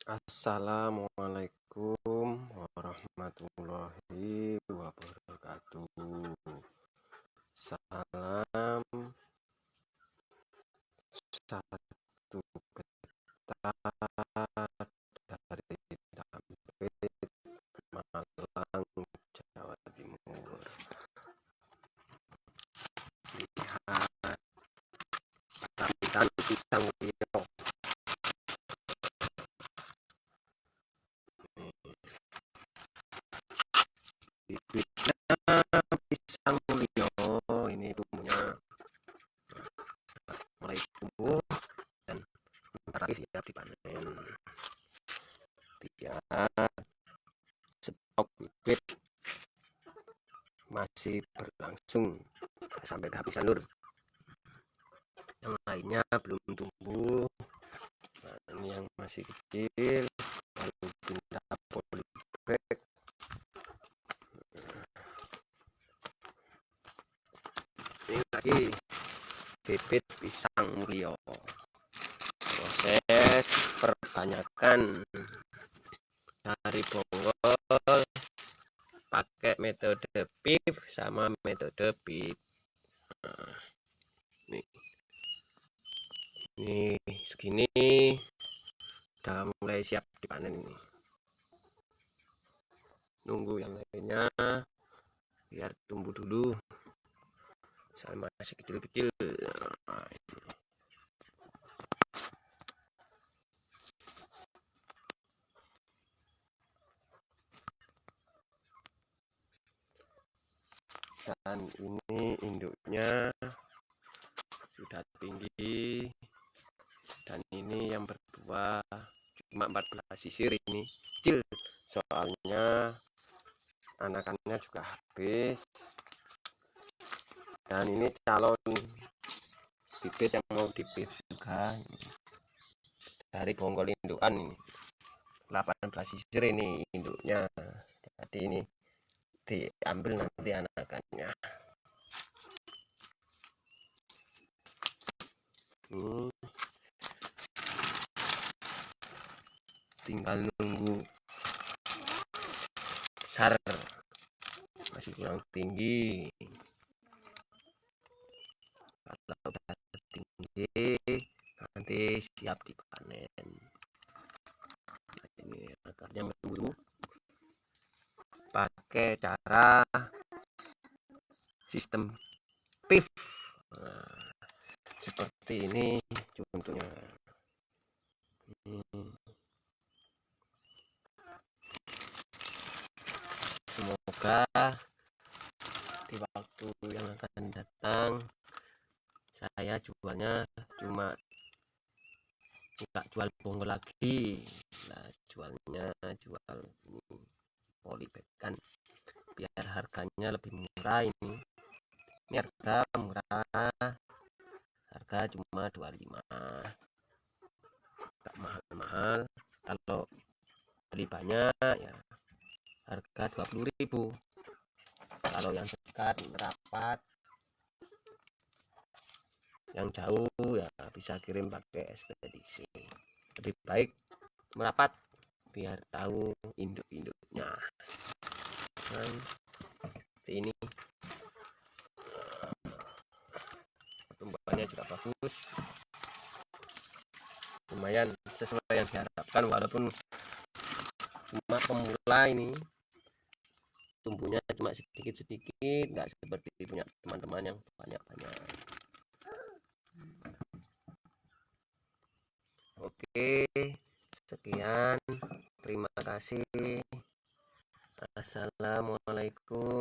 Assalamualaikum warahmatullahi wabarakatuh. Salam satu ketat dari Dampit, Malang, Jawa Timur. Lihat rambutan pisang Rio. Bibitnya pisang Rio ini tumbuhnya mulai tumbuh dan bentar lagi siap dipanen. Lihat stok bibit masih berlangsung sampai kehabisan lur. Yang lainnya belum tumbuh. Nah, ini yang masih kecil lalu pindah polybag. Ini lagi bibit pisang Rio. Proses perbanyakan dari bonggol pakai metode PIF sama metode PIP. Nah, ini segini udah mulai siap dipanen ini. Nunggu yang lainnya biar tumbuh dulu, saya masih kecil-kecil. Nah, dan ini induknya sudah tinggi, dan ini yang berdua cuma 14 sisir. Ini kecil soalnya anakannya juga habis, dan ini calon bibit yang mau dipip juga dari bonggol indukan. Ini 18 sisir ini induknya, jadi ini diambil nanti anakannya. Tinggal nunggu besar, masih kurang tinggi. Kalau udah tinggi nanti siap dipanen. Nah, ini akarnya dulu pakai cara sistem PIF. Nah, seperti ini contohnya. Semoga di waktu yang akan datang saya jualnya cuma nggak jual bonggol lagi, nah jualnya jual ini polybag kan, biar harganya lebih murah. Ini harga murah, harga cuma 25, nggak mahal-mahal. Kalau beli banyak ya harga 20.000. Kalau yang dekat rapat, yang jauh ya bisa kirim pakai ekspedisi. Lebih baik merapat biar tahu induk-induknya. Dan ini pertumbuhannya juga bagus, lumayan sesuai yang diharapkan, walaupun cuma pemula. Ini tumbuhnya cuma sedikit-sedikit, nggak seperti punya teman-teman yang banyak-banyak. Oke, sekian, terima kasih. Assalamualaikum